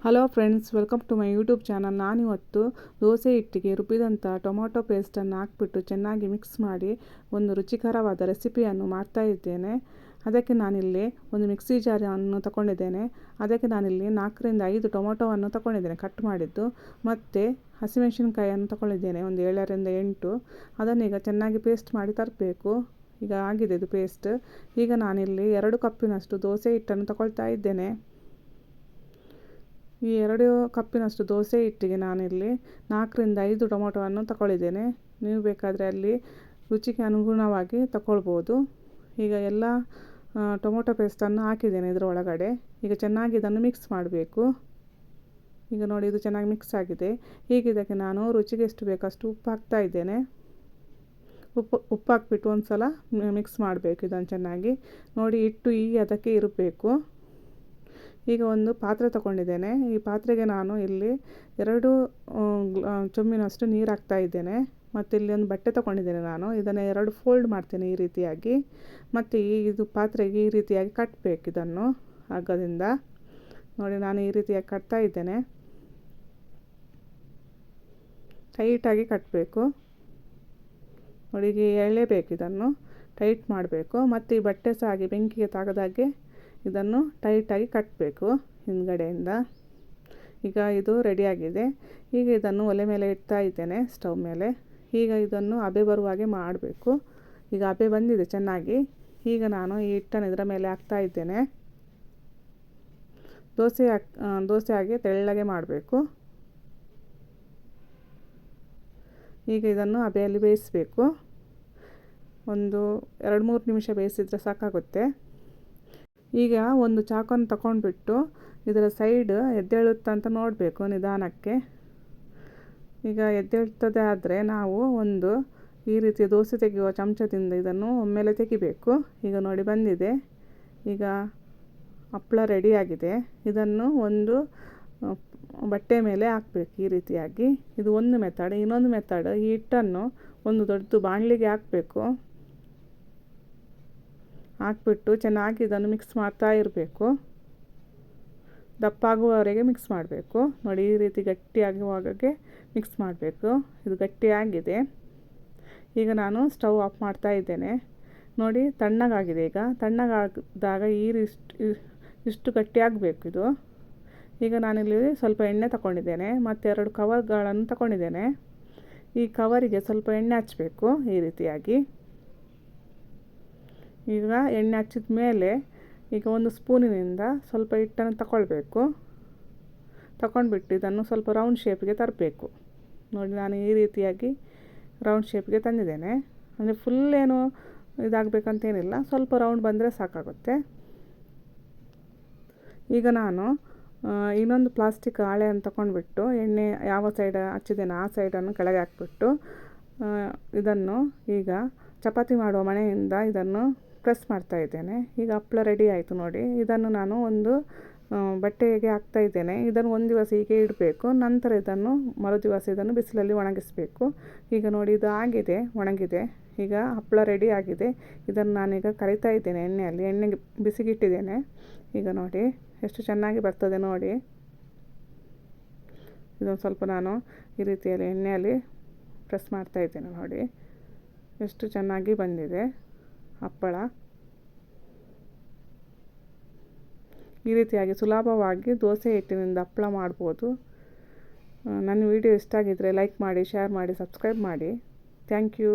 Hello friends, welcome to my YouTube channel. ನಾನಿವತ್ತು ದೋಸೆ ಹಿಟ್ಟಿಗೆ ರುಬ್ಬಿದಂಥ tomato ಪೇಸ್ಟನ್ನು ಹಾಕ್ಬಿಟ್ಟು ಚೆನ್ನಾಗಿ ಮಿಕ್ಸ್ ಮಾಡಿ ಒಂದು ರುಚಿಕರವಾದ ರೆಸಿಪಿಯನ್ನು ಮಾಡ್ತಾ ಇದ್ದೇನೆ. ಅದಕ್ಕೆ ನಾನಿಲ್ಲಿ ಒಂದು ಮಿಕ್ಸಿ ಜಾರನ್ನು ತಗೊಂಡಿದ್ದೇನೆ. ಅದಕ್ಕೆ ನಾನಿಲ್ಲಿ 4ರಿಂದ 5 ಟೊಮೊಟೊವನ್ನು ತಗೊಂಡಿದ್ದೇನೆ ಕಟ್ ಮಾಡಿದ್ದು. ಮತ್ತು ಹಸಿಮೆಣಸಿನಕಾಯಿಯನ್ನು ತಗೊಂಡಿದ್ದೇನೆ ಒಂದು 7ರಿಂದ 8. ಅದನ್ನೀಗ ಚೆನ್ನಾಗಿ ಪೇಸ್ಟ್ ಮಾಡಿ ತರಬೇಕು. ಈಗ ಆಗಿದೆ ಇದು ಪೇಸ್ಟ್. ಈಗ ನಾನಿಲ್ಲಿ 2 ಕಪ್ಪಿನಷ್ಟು ದೋಸೆ ಹಿಟ್ಟನ್ನು ತಗೊಳ್ತಾ ಇದ್ದೇನೆ. ಈ 2 ಕಪ್ಪಿನಷ್ಟು ದೋಸೆ ಹಿಟ್ಟಿಗೆ ನಾನಿಲ್ಲಿ 4ರಿಂದ 5 ಟೊಮೊಟೊವನ್ನು ತಗೊಳ್ಳಿದ್ದೇನೆ. ನೀವು ಬೇಕಾದರೆ ಅಲ್ಲಿ ರುಚಿಗೆ ಅನುಗುಣವಾಗಿ ತಗೊಳ್ಬೋದು. ಈಗ ಎಲ್ಲ ಟೊಮೊಟೊ ಪೇಸ್ಟನ್ನು ಹಾಕಿದ್ದೇನೆ ಇದರ ಒಳಗಡೆ. ಈಗ ಚೆನ್ನಾಗಿ ಇದನ್ನು ಮಿಕ್ಸ್ ಮಾಡಬೇಕು. ಈಗ ನೋಡಿ, ಇದು ಚೆನ್ನಾಗಿ ಮಿಕ್ಸ್ ಆಗಿದೆ. ಈಗ ಇದಕ್ಕೆ ನಾನು ರುಚಿಗೆ ಎಷ್ಟು ಬೇಕಷ್ಟು ಉಪ್ಪು ಹಾಕ್ತಾ ಇದ್ದೇನೆ. ಉಪ್ಪು ಹಾಕ್ಬಿಟ್ಟು ಒಂದು ಸಲ ಮಿಕ್ಸ್ ಮಾಡಬೇಕು ಇದನ್ನು ಚೆನ್ನಾಗಿ. ನೋಡಿ, ಹಿಟ್ಟು ಅದಕ್ಕೆ ಇರಬೇಕು. ಈಗ ಒಂದು ಪಾತ್ರೆ ತಗೊಂಡಿದ್ದೇನೆ. ಈ ಪಾತ್ರೆಗೆ ನಾನು ಇಲ್ಲಿ 2 ಚೊಂಬಿನಷ್ಟು ನೀರು ಹಾಕ್ತಾ ಇದ್ದೇನೆ. ಮತ್ತು ಇಲ್ಲಿ ಒಂದು ಬಟ್ಟೆ ತಗೊಂಡಿದ್ದೇನೆ ನಾನು. ಇದನ್ನು 2 ಫೋಲ್ಡ್ ಮಾಡ್ತೇನೆ ಈ ರೀತಿಯಾಗಿ. ಮತ್ತು ಇದು ಪಾತ್ರೆಗೆ ಈ ರೀತಿಯಾಗಿ ಕಟ್ಟಬೇಕು ಇದನ್ನು ಹಗ್ಗದಿಂದ. ನೋಡಿ, ನಾನು ಈ ರೀತಿಯಾಗಿ ಕಟ್ತಾ ಇದ್ದೇನೆ. ಟೈಟಾಗಿ ಕಟ್ಟಬೇಕು. ನೋಡಿ, ಹೀಗೆ ಎಳೆಬೇಕು, ಇದನ್ನು ಟೈಟ್ ಮಾಡಬೇಕು. ಮತ್ತು ಈ ಬಟ್ಟೆ ಸಹ ಹಾಗೆ ಬೆಂಕಿಗೆ ತಾಗದಾಗೆ ಇದನ್ನು ಟೈಟಾಗಿ ಕಟ್ಟಬೇಕು ಹಿಂದ್ಗಡೆಯಿಂದ. ಈಗ ಇದು ರೆಡಿಯಾಗಿದೆ. ಈಗ ಇದನ್ನು ಒಲೆ ಮೇಲೆ ಇಡ್ತಾ ಇದ್ದೇನೆ, ಸ್ಟವ್ ಮೇಲೆ. ಈಗ ಇದನ್ನು ಹಬೆ ಬರುವ ಹಾಗೆ ಮಾಡಬೇಕು. ಈಗ ಹಬೆ ಬಂದಿದೆ ಚೆನ್ನಾಗಿ. ಈಗ ನಾನು ಈ ಹಿಟ್ಟನ್ನು ಇದರ ಮೇಲೆ ಹಾಕ್ತಾ ಇದ್ದೇನೆ. ದೋಸೆ ಹಾಗೆ ತೆಳ್ಳಗೆ ಮಾಡಬೇಕು. ಈಗ ಇದನ್ನು ಹಬೆಯಲ್ಲಿ ಬೇಯಿಸಬೇಕು. ಒಂದು 2-3 ನಿಮಿಷ ಬೇಯಿಸಿದರೆ ಸಾಕಾಗುತ್ತೆ. ಈಗ ಒಂದು ಚಾಕುವನ್ನು ತಗೊಂಡ್ಬಿಟ್ಟು ಇದರ ಸೈಡ್ ಎದ್ದೇಳುತ್ತಂತ ನೋಡಬೇಕು ನಿಧಾನಕ್ಕೆ. ಈಗ ಎದ್ದೇಳ್ತದೆ ಆದರೆ ನಾವು ಒಂದು ಈ ರೀತಿ ದೋಸೆ ತೆಗೆಯುವ ಚಮಚದಿಂದ ಇದನ್ನು ಒಮ್ಮೆಲೆ ತೆಗಿಬೇಕು. ಈಗ ನೋಡಿ, ಬಂದಿದೆ. ಈಗ ಹಪ್ಪಳ ರೆಡಿಯಾಗಿದೆ. ಇದನ್ನು ಒಂದು ಬಟ್ಟೆ ಮೇಲೆ ಹಾಕಬೇಕು ಈ ರೀತಿಯಾಗಿ. ಇದು ಒಂದು ಮೆಥಡ್. ಇನ್ನೊಂದು ಮೆಥಡ್, ಈ ಹಿಟ್ಟನ್ನು ಒಂದು ದೊಡ್ಡ ಬಾಣಲಿಗೆ ಹಾಕಬೇಕು. ಹಾಕ್ಬಿಟ್ಟು ಚೆನ್ನಾಗಿ ಇದನ್ನು ಮಿಕ್ಸ್ ಮಾಡ್ತಾ ಇರಬೇಕು. ದಪ್ಪಾಗುವವರೆಗೆ ಮಿಕ್ಸ್ ಮಾಡಬೇಕು. ನೋಡಿ, ಈ ರೀತಿ ಗಟ್ಟಿಯಾಗುವಾಗೆ ಮಿಕ್ಸ್ ಮಾಡಬೇಕು. ಇದು ಗಟ್ಟಿಯಾಗಿದೆ. ಈಗ ನಾನು ಸ್ಟವ್ ಆಫ್ ಮಾಡ್ತಾ ಇದ್ದೇನೆ. ನೋಡಿ, ತಣ್ಣಗಾಗಿದೆ. ಈಗ ತಣ್ಣಗಾದಾಗ ಇಷ್ಟು ಗಟ್ಟಿಯಾಗಬೇಕು ಇದು. ಈಗ ನಾನಿಲ್ಲಿ ಸ್ವಲ್ಪ ಎಣ್ಣೆ ತಗೊಂಡಿದ್ದೇನೆ ಮತ್ತು 2 ಕವರ್ಗಳನ್ನು ತಗೊಂಡಿದ್ದೇನೆ. ಈ ಕವರಿಗೆ ಸ್ವಲ್ಪ ಎಣ್ಣೆ ಹಚ್ಚಬೇಕು ಈ ರೀತಿಯಾಗಿ. ಈಗ ಎಣ್ಣೆ ಹಚ್ಚಿದ ಮೇಲೆ ಈಗ ಒಂದು ಸ್ಪೂನಿನಿಂದ ಸ್ವಲ್ಪ ಹಿಟ್ಟನ್ನು ತಗೊಂಡ್ಬಿಟ್ಟು ಇದನ್ನು ಸ್ವಲ್ಪ ರೌಂಡ್ ಶೇಪ್ಗೆ ತರಬೇಕು. ನೋಡಿ, ನಾನು ಈ ರೀತಿಯಾಗಿ ರೌಂಡ್ ಶೇಪ್ಗೆ ತಂದಿದ್ದೇನೆ. ಅಂದರೆ ಫುಲ್ ಏನು ಇದಾಗಬೇಕಂತೇನಿಲ್ಲ, ಸ್ವಲ್ಪ ರೌಂಡ್ ಬಂದರೆ ಸಾಕಾಗುತ್ತೆ. ಈಗ ನಾನು ಇನ್ನೊಂದು ಪ್ಲಾಸ್ಟಿಕ್ ಹಾಳೆಯನ್ನು ತಗೊಂಡ್ಬಿಟ್ಟು ಎಣ್ಣೆ ಯಾವ ಸೈಡ್ ಹಚ್ಚಿದ್ದೇನೆ ಆ ಸೈಡನ್ನು ಕೆಳಗೆ ಹಾಕ್ಬಿಟ್ಟು ಇದನ್ನು ಈಗ ಚಪಾತಿ ಮಾಡುವ ಮಣೆಯಿಂದ ಇದನ್ನು ಪ್ರೆಸ್ ಮಾಡ್ತಾ ಇದ್ದೇನೆ. ಈಗ ಹಪ್ಪಳ ರೆಡಿ ಆಯಿತು ನೋಡಿ. ಇದನ್ನು ನಾನು ಒಂದು ಬಟ್ಟೆಗೆ ಹಾಕ್ತಾ ಇದ್ದೇನೆ. ಇದನ್ನು ಒಂದು ದಿವಸ ಹೀಗೆ ಇಡಬೇಕು. ನಂತರ ಇದನ್ನು ಮರುದಿವಸ ಇದನ್ನು ಬಿಸಿಲಲ್ಲಿ ಒಣಗಿಸಬೇಕು. ಈಗ ನೋಡಿ, ಇದು ಆಗಿದೆ, ಒಣಗಿದೆ. ಈಗ ಹಪ್ಪಳ ರೆಡಿ ಆಗಿದೆ. ಇದನ್ನು ನಾನೀಗ ಕರಿತಾ ಇದ್ದೇನೆ ಎಣ್ಣೆಯಲ್ಲಿ. ಎಣ್ಣೆಗೆ ಬಿಸಿಗಿಟ್ಟಿದ್ದೇನೆ. ಈಗ ನೋಡಿ ಎಷ್ಟು ಚೆನ್ನಾಗಿ ಬರ್ತದೆ ನೋಡಿ. ಇದೊಂದು ಸ್ವಲ್ಪ ನಾನು ಈ ರೀತಿಯಲ್ಲಿ ಎಣ್ಣೆಯಲ್ಲಿ ಪ್ರೆಸ್ ಮಾಡ್ತಾ ಇದ್ದೇನೆ. ನೋಡಿ ಎಷ್ಟು ಚೆನ್ನಾಗಿ ಬಂದಿದೆ ಹಪ್ಪಳ. ಈ ರೀತಿಯಾಗಿ ಸುಲಭವಾಗಿ ದೋಸೆ ಹಿಟ್ಟಿನಿಂದ ಹಪ್ಪಳ ಮಾಡ್ಬೋದು. ನನ್ನ ವಿಡಿಯೋ ಇಷ್ಟ ಆಗಿದ್ದರೆ ಲೈಕ್ ಮಾಡಿ, ಶೇರ್ ಮಾಡಿ, ಸಬ್ಸ್ಕ್ರೈಬ್ ಮಾಡಿ. Thank you.